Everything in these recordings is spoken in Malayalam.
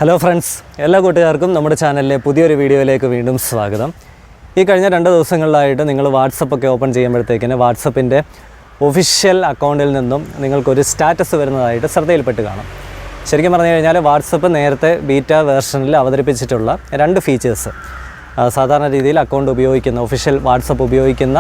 ഹലോ ഫ്രണ്ട്സ്, എല്ലാ കൂട്ടുകാർക്കും നമ്മുടെ ചാനലിലെ പുതിയൊരു വീഡിയോയിലേക്ക് വീണ്ടും സ്വാഗതം. ഈ കഴിഞ്ഞ 2 ദിവസങ്ങളിലായിട്ട് നിങ്ങൾ വാട്സപ്പൊക്കെ ഓപ്പൺ ചെയ്യുമ്പോഴത്തേക്കിന് വാട്സപ്പിൻ്റെ ഒഫീഷ്യൽ അക്കൗണ്ടിൽ നിന്നും നിങ്ങൾക്കൊരു സ്റ്റാറ്റസ് വരുന്നതായിട്ട് ശ്രദ്ധയിൽപ്പെട്ട് കാണും. ശരിക്കും പറഞ്ഞു കഴിഞ്ഞാൽ വാട്സപ്പ് നേരത്തെ ബീറ്റ വേർഷനിൽ അവതരിപ്പിച്ചിട്ടുള്ള 2 ഫീച്ചേഴ്സ് സാധാരണ രീതിയിൽ അക്കൗണ്ട് ഉപയോഗിക്കുന്ന ഒഫീഷ്യൽ വാട്സപ്പ് ഉപയോഗിക്കുന്ന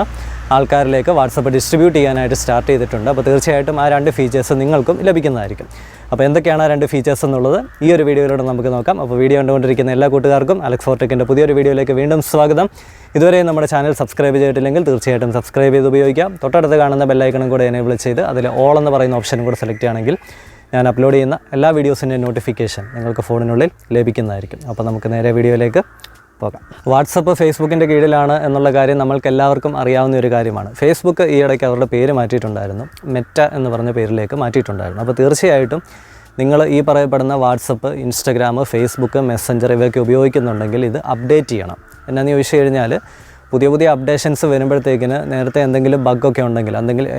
ആൾക്കാരിലേക്ക് വാട്സപ്പ് ഡിസ്ട്രിബ്യൂട്ട് ചെയ്യാനായിട്ട് സ്റ്റാർട്ട് ചെയ്തിട്ടുണ്ട്. അപ്പോൾ തീർച്ചയായിട്ടും ആ 2 ഫീച്ചേഴ്സ് നിങ്ങൾക്കും ലഭിക്കുന്നതായിരിക്കും. അപ്പോൾ എന്തൊക്കെയാണ് ആ 2 ഫീച്ചേഴ്സ് എന്നുള്ളത് ഈ ഒരു വീഡിയോയിലൂടെ നമുക്ക് നോക്കാം. അപ്പോൾ വീഡിയോ കണ്ടുകൊണ്ടിരിക്കുന്ന എല്ലാ കൂട്ടുകാർക്കും അലക്സ് ഫോർടെക്കിൻ്റെ പുതിയൊരു വീഡിയോയിലേക്ക് വീണ്ടും സ്വാഗതം. ഇതുവരെ നമ്മുടെ ചാനൽ സബ്സ്ക്രൈബ് ചെയ്തിട്ടില്ലെങ്കിൽ തീർച്ചയായിട്ടും സബ്സ്ക്രൈബ് ചെയ്ത് ഉപയോഗിക്കാം. തൊട്ടടുത്ത് കാണുന്ന ബെല്ലൈക്കണും കൂടെ എനേബിൾ ചെയ്ത് അതിൽ ഓൾ എന്ന് പറയുന്ന ഓപ്ഷനും കൂടെ സെലക്ട് ചെയ്യുകയാണെങ്കിൽ ഞാൻ അപ്ലോഡ് ചെയ്യുന്ന എല്ലാ വീഡിയോസിൻ്റെ നോട്ടിഫിക്കേഷൻ നിങ്ങൾക്ക് ഫോണിനുള്ളിൽ ലഭിക്കുന്നതായിരിക്കും. അപ്പോൾ നമുക്ക് നേരെ വീഡിയോയിലേക്ക് പോകാം. വാട്സപ്പ് ഫേസ്ബുക്കിൻ്റെ കീഴിലാണ് എന്നുള്ള കാര്യം നമ്മൾക്ക് എല്ലാവർക്കും അറിയാവുന്ന ഒരു കാര്യമാണ്. ഫേസ്ബുക്ക് ഈയിടയ്ക്ക് അവരുടെ പേര് മാറ്റിയിട്ടുണ്ടായിരുന്നു, മെറ്റ എന്ന് പറഞ്ഞ പേരിലേക്ക് മാറ്റിയിട്ടുണ്ടായിരുന്നു. അപ്പോൾ തീർച്ചയായിട്ടും നിങ്ങൾ ഈ പറയപ്പെടുന്ന വാട്സപ്പ്, ഇൻസ്റ്റഗ്രാം, ഫേസ്ബുക്ക്, മെസ്സഞ്ചർ ഇവയൊക്കെ ഉപയോഗിക്കുന്നുണ്ടെങ്കിൽ ഇത് അപ്ഡേറ്റ് ചെയ്യണം. എന്നാന്ന് ചോദിച്ചു കഴിഞ്ഞാൽ പുതിയ അപ്ഡേഷൻസ് വരുമ്പോഴത്തേക്കിന് നേരത്തെ എന്തെങ്കിലും ബഗ്ഗൊക്കെ ഉണ്ടെങ്കിൽ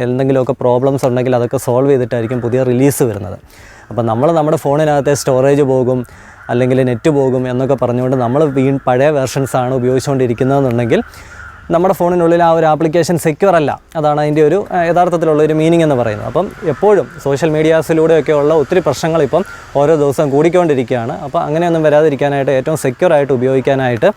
എന്തെങ്കിലുമൊക്കെ പ്രോബ്ലംസ് ഉണ്ടെങ്കിൽ അതൊക്കെ സോൾവ് ചെയ്തിട്ടായിരിക്കും പുതിയ റിലീസ് വരുന്നത്. അപ്പോൾ നമ്മുടെ ഫോണിനകത്തെ സ്റ്റോറേജ് പോകും, അല്ലെങ്കിൽ നെറ്റ് പോകും എന്നൊക്കെ പറഞ്ഞുകൊണ്ട് നമ്മൾ പഴയ വേർഷൻസാണ് ഉപയോഗിച്ചുകൊണ്ടിരിക്കുന്നതെന്നുണ്ടെങ്കിൽ നമ്മുടെ ഫോണിനുള്ളിൽ ആ ഒരു ആപ്ലിക്കേഷൻ സെക്യൂർ അല്ല. അതാണ് അതിൻ്റെ ഒരു യഥാർത്ഥത്തിലുള്ള ഒരു മീനിങ് എന്ന് പറയുന്നത്. അപ്പം എപ്പോഴും സോഷ്യൽ മീഡിയാസിലൂടെയൊക്കെയുള്ള ഒത്തിരി പ്രശ്നങ്ങൾ ഇപ്പം ഓരോ ദിവസം കൂടിക്കൊണ്ടിരിക്കുകയാണ്. അപ്പോൾ അങ്ങനെയൊന്നും വരാതിരിക്കാനായിട്ട് ഏറ്റവും സെക്യൂറായിട്ട് ഉപയോഗിക്കാനായിട്ട്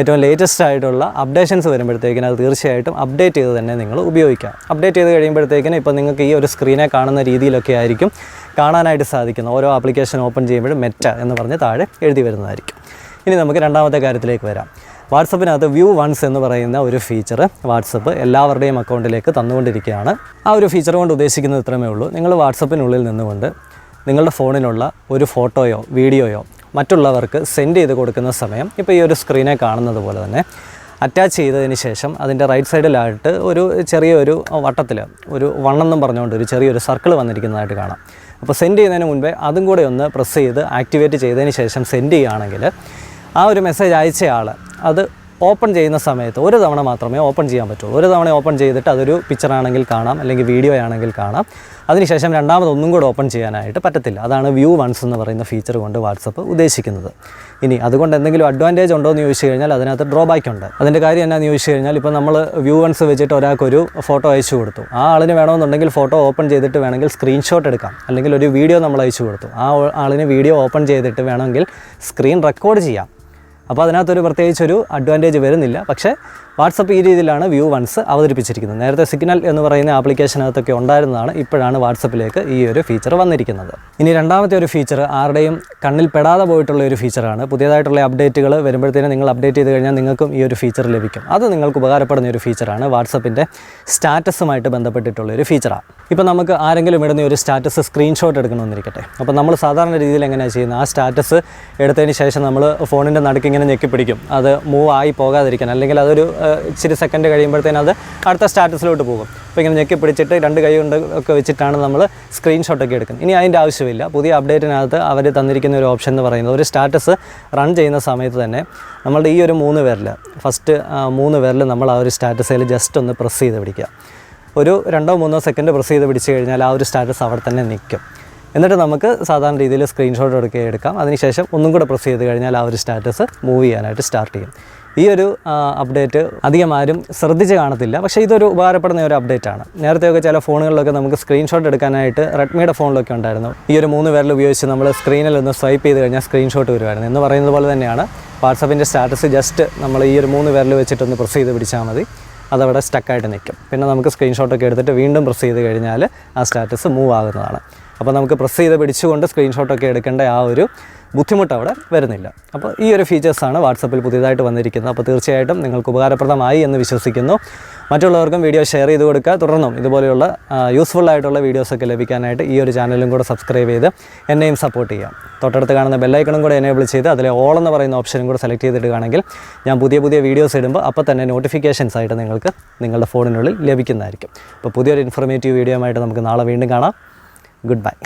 ഏറ്റവും ലേറ്റസ്റ്റ് ആയിട്ടുള്ള അപ്ഡേഷൻസ് വരുമ്പോഴത്തേക്കിന് അത് തീർച്ചയായിട്ടും അപ്ഡേറ്റ് ചെയ്ത് തന്നെ നിങ്ങൾ ഉപയോഗിക്കുക. അപ്ഡേറ്റ് ചെയ്ത് കഴിയുമ്പോഴത്തേക്കിന് ഇപ്പോൾ നിങ്ങൾക്ക് ഈ ഒരു സ്ക്രീനെ കാണുന്ന രീതിയിലൊക്കെ ആയിരിക്കും കാണാനായിട്ട് സാധിക്കുന്നത്. ഓരോ ആപ്ലിക്കേഷൻ ഓപ്പൺ ചെയ്യുമ്പോഴും മെറ്റ എന്ന് പറഞ്ഞ് താഴെ എഴുതി വരുന്നതായിരിക്കും. ഇനി നമുക്ക് രണ്ടാമത്തെ കാര്യത്തിലേക്ക് വരാം. വാട്സപ്പിനകത്ത് വ്യൂ വൺസ് എന്ന് പറയുന്ന ഒരു ഫീച്ചർ വാട്സപ്പ് എല്ലാവരുടെയും അക്കൗണ്ടിലേക്ക് തന്നുകൊണ്ടിരിക്കുകയാണ്. ആ ഒരു ഫീച്ചർ കൊണ്ട് ഉദ്ദേശിക്കുന്നത് ഇത്രമേ ഉള്ളൂ. നിങ്ങൾ വാട്സപ്പിനുള്ളിൽ നിന്നുകൊണ്ട് നിങ്ങളുടെ ഫോണിലുള്ള ഒരു ഫോട്ടോയോ വീഡിയോയോ മറ്റുള്ളവർക്ക് സെൻഡ് ചെയ്ത് കൊടുക്കുന്ന സമയം ഇപ്പോൾ ഈ ഒരു സ്ക്രീനെ കാണുന്നത് പോലെ തന്നെ അറ്റാച്ച് ചെയ്തതിന് ശേഷം അതിൻ്റെ റൈറ്റ് സൈഡിലായിട്ട് ഒരു ചെറിയൊരു വട്ടത്തിൽ ഒരു വണ്ണെന്നും പറഞ്ഞുകൊണ്ട് ഒരു ചെറിയൊരു സർക്കിൾ വന്നിരിക്കുന്നതായിട്ട് കാണാം. അപ്പോൾ സെൻഡ് ചെയ്യുന്നതിന് മുൻപേ അതും കൂടെ ഒന്ന് പ്രസ് ചെയ്ത് ആക്ടിവേറ്റ് ചെയ്തതിന് ശേഷം സെൻഡ് ചെയ്യുകയാണെങ്കിൽ ആ ഒരു മെസ്സേജ് അയച്ചയാൾ അത് ഓപ്പൺ ചെയ്യുന്ന സമയത്ത് ഒരു തവണ മാത്രമേ ഓപ്പൺ ചെയ്യാൻ പറ്റുള്ളൂ. ഒരു തവണ ഓപ്പൺ ചെയ്തിട്ട് അതൊരു പിക്ചറാണെങ്കിൽ കാണാം, അല്ലെങ്കിൽ വീഡിയോ ആണെങ്കിൽ കാണാം. അതിനുശേഷം രണ്ടാമതൊന്നും കൂടെ ഓപ്പൺ ചെയ്യാനായിട്ട് പറ്റത്തില്ല. അതാണ് വ്യൂ വൺസ് എന്ന് പറയുന്ന ഫീച്ചർ കൊണ്ട് വാട്സപ്പ് ഉദ്ദേശിക്കുന്നത്. ഇനി അതുകൊണ്ട് എന്തെങ്കിലും അഡ്വാൻറ്റേജ് ഉണ്ടോ എന്ന് ചോദിച്ചു കഴിഞ്ഞാൽ അതിനകത്ത് ഡ്രോബാക്ക് ഉണ്ട്. അതിൻ്റെ കാര്യം എന്നാന്ന് ചോദിച്ചു കഴിഞ്ഞാൽ ഇപ്പോൾ നമ്മൾ വ്യൂ വൺസ് വെച്ചിട്ട് ഒരാൾക്കൊരു ഫോട്ടോ അയച്ചു കൊടുത്തു. ആ ആളിന് വേണമെന്നുണ്ടെങ്കിൽ ഫോട്ടോ ഓപ്പൺ ചെയ്തിട്ട് വേണമെങ്കിൽ സ്ക്രീൻഷോട്ട് എടുക്കാം, അല്ലെങ്കിൽ ഒരു വീഡിയോ നമ്മൾ അയച്ചു കൊടുത്തു. ആ ആളിന് വീഡിയോ ഓപ്പൺ ചെയ്തിട്ട് വേണമെങ്കിൽ സ്ക്രീൻ റെക്കോർഡ് ചെയ്യാം. അപ്പോൾ അതിനകത്തൊരു പ്രത്യേകിച്ചൊരു അഡ്വാൻറ്റേജ് വരുന്നില്ല. പക്ഷേ വാട്സപ്പ് ഈ രീതിയിലാണ് വ്യൂ വൺസ് അവതരിപ്പിച്ചിരിക്കുന്നത്. നേരത്തെ സിഗ്നൽ എന്ന് പറയുന്ന ആപ്ലിക്കേഷനകത്തൊക്കെ ഉണ്ടായിരുന്നതാണ്, ഇപ്പോഴാണ് വാട്സപ്പിലേക്ക് ഈ ഒരു ഫീച്ചർ വന്നിരിക്കുന്നത്. ഇനി രണ്ടാമത്തെ ഒരു ഫീച്ചർ ആരുടെയും കണ്ണിൽ പെടാതെ പോയിട്ടുള്ള ഒരു ഫീച്ചറാണ്. പുതിയതായിട്ടുള്ള അപ്ഡേറ്റുകൾ വരുമ്പോഴത്തേനും നിങ്ങൾ അപ്ഡേറ്റ് ചെയ്ത് കഴിഞ്ഞാൽ നിങ്ങൾക്കും ഈ ഒരു ഫീച്ചർ ലഭിക്കും. അത് നിങ്ങൾക്ക് ഉപകാരപ്പെടുന്ന ഒരു ഫീച്ചറാണ്. വാട്സപ്പിൻ്റെ സ്റ്റാറ്റസുമായിട്ട് ബന്ധപ്പെട്ടിട്ടുള്ള ഒരു ഫീച്ചറാണ്. ഇപ്പോൾ നമുക്ക് ആരെങ്കിലും ഇടുന്ന ഒരു സ്റ്റാറ്റസ് സ്ക്രീൻഷോട്ട് എടുക്കണമെന്നിരിക്കട്ടെ. അപ്പോൾ നമ്മൾ സാധാരണ രീതിയിൽ എങ്ങനെയാണ് ചെയ്യുന്നത്? ആ സ്റ്റാറ്റസ് എടുത്തതിന് ശേഷം നമ്മൾ ഫോണിൻ്റെ നടുക്ക് ഇങ്ങനെ ഞെക്കിപ്പിടിക്കും, അത് മൂവ് ആയി പോകാതിരിക്കാൻ, അല്ലെങ്കിൽ അതൊരു ഇച്ചിരി സെക്കൻഡ് കഴിയുമ്പോഴത്തേനും അത് അടുത്ത സ്റ്റാറ്റസിലോട്ട് പോകും. അപ്പോൾ ഇങ്ങനെ ഞെക്കി പിടിച്ചിട്ട് 2 കൈ കൊണ്ട് ഒക്കെ വെച്ചിട്ടാണ് നമ്മൾ സ്ക്രീൻഷോട്ടൊക്കെ എടുക്കുന്നത്. ഇനി അതിൻ്റെ ആവശ്യമില്ല. പുതിയ അപ്ഡേറ്റിനകത്ത് അവർ തന്നിരിക്കുന്ന ഒരു ഓപ്ഷൻ എന്ന് പറയുന്നത് ഒരു സ്റ്റാറ്റസ് റൺ ചെയ്യുന്ന സമയത്ത് തന്നെ നമ്മളുടെ ഈ ഒരു 3 വിരൽ, ഫസ്റ്റ് 3 വിരൽ നമ്മൾ ആ ഒരു സ്റ്റാറ്റസിൽ ജസ്റ്റ് ഒന്ന് പ്രസ് ചെയ്ത് പിടിക്കുക. ഒരു 2-3 സെക്കൻഡ് പ്രസ് ചെയ്ത് പിടിച്ച് കഴിഞ്ഞാൽ ആ ഒരു സ്റ്റാറ്റസ് അവിടെ തന്നെ നിൽക്കും. എന്നിട്ട് നമുക്ക് സാധാരണ രീതിയിൽ സ്ക്രീൻഷോട്ട് എടുക്കാം. അതിനുശേഷം ഒന്നും കൂടെ പ്രസ് ചെയ്ത് കഴിഞ്ഞാൽ ആ ഒരു സ്റ്റാറ്റസ് മൂവ് ചെയ്യാനായിട്ട് സ്റ്റാർട്ട് ചെയ്യും. ഈ ഒരു അപ്ഡേറ്റ് അധികം ആരും ശ്രദ്ധിച്ച് കാണത്തില്ല, പക്ഷേ ഇതൊരു ഉപകാരപ്പെടുന്ന ഒരു അപ്ഡേറ്റാണ്. നേരത്തെയൊക്കെ ചില ഫോണുകളിലൊക്കെ നമുക്ക് സ്ക്രീൻഷോട്ട് എടുക്കാനായിട്ട് റെഡ്മിയുടെ ഫോണിലൊക്കെ ഉണ്ടായിരുന്നു. ഈ ഒരു 3 വിരൽ ഉപയോഗിച്ച് നമ്മൾ സ്ക്രീനിൽ ഒന്ന് സ്വൈപ്പ് ചെയ്ത് കഴിഞ്ഞാൽ സ്ക്രീൻഷോട്ട് വരുമായിരുന്നു. എന്ന് പറയുന്നത് പോലെ തന്നെയാണ് വാട്സപ്പിൻ്റെ സ്റ്റാറ്റസ്. ജസ്റ്റ് നമ്മൾ ഈ ഒരു 3 വിരൽ വെച്ചിട്ടൊന്ന് പ്രസ് ചെയ്ത് പിടിച്ചാൽ മതി, അതവിടെ സ്റ്റക്കായിട്ട് നിൽക്കും. പിന്നെ നമുക്ക് സ്ക്രീൻഷോട്ടൊക്കെ എടുത്തിട്ട് വീണ്ടും പ്രസ് ചെയ്ത് കഴിഞ്ഞാൽ ആ സ്റ്റാറ്റസ് മൂവ് ആകുന്നതാണ്. അപ്പോൾ നമുക്ക് പ്രസ് ചെയ്ത് പിടിച്ചുകൊണ്ട് സ്ക്രീൻഷോട്ടൊക്കെ എടുക്കേണ്ട ആ ഒരു ബുദ്ധിമുട്ട് അവിടെ വരുന്നില്ല. അപ്പോൾ ഈ ഒരു ഫീച്ചേഴ്സാണ് വാട്സപ്പിൽ പുതിയതായിട്ട് വന്നിരിക്കുന്നത്. അപ്പോൾ തീർച്ചയായിട്ടും നിങ്ങൾക്ക് ഉപകാരപ്രദമായി എന്ന് വിശ്വസിക്കുന്നു. മറ്റുള്ളവർക്കും വീഡിയോ ഷെയർ ചെയ്ത് കൊടുക്കുക. തുടർന്നും ഇതുപോലെയുള്ള യൂസ്ഫുള്ളായിട്ടുള്ള വീഡിയോസൊക്കെ ലഭിക്കാനായിട്ട് ഈ ഒരു ചാനലും കൂടെ സബ്സ്ക്രൈബ് ചെയ്ത് എന്നെയും സപ്പോർട്ട് ചെയ്യാം. തൊട്ടടുത്ത് കാണുന്ന ബെല്ലൈക്കണും കൂടെ എനേബിൾ ചെയ്ത് അതിലെ ഓൾ എന്ന് പറയുന്ന ഓപ്ഷനും കൂടെ സെലക്ട് ചെയ്തിടുകയാണെങ്കിൽ ഞാൻ പുതിയ വീഡിയോസ് ഇടുമ്പോൾ അപ്പോൾ തന്നെ നോട്ടിഫിക്കേഷൻസ് ആയിട്ട് നിങ്ങൾക്ക് നിങ്ങളുടെ ഫോണിനുള്ളിൽ ലഭിക്കുന്നതായിരിക്കും. അപ്പോൾ പുതിയൊരു ഇൻഫോർമേറ്റീവ് വീഡിയോ ആയിട്ട് നമുക്ക് നാളെ വീണ്ടും കാണാം. Goodbye.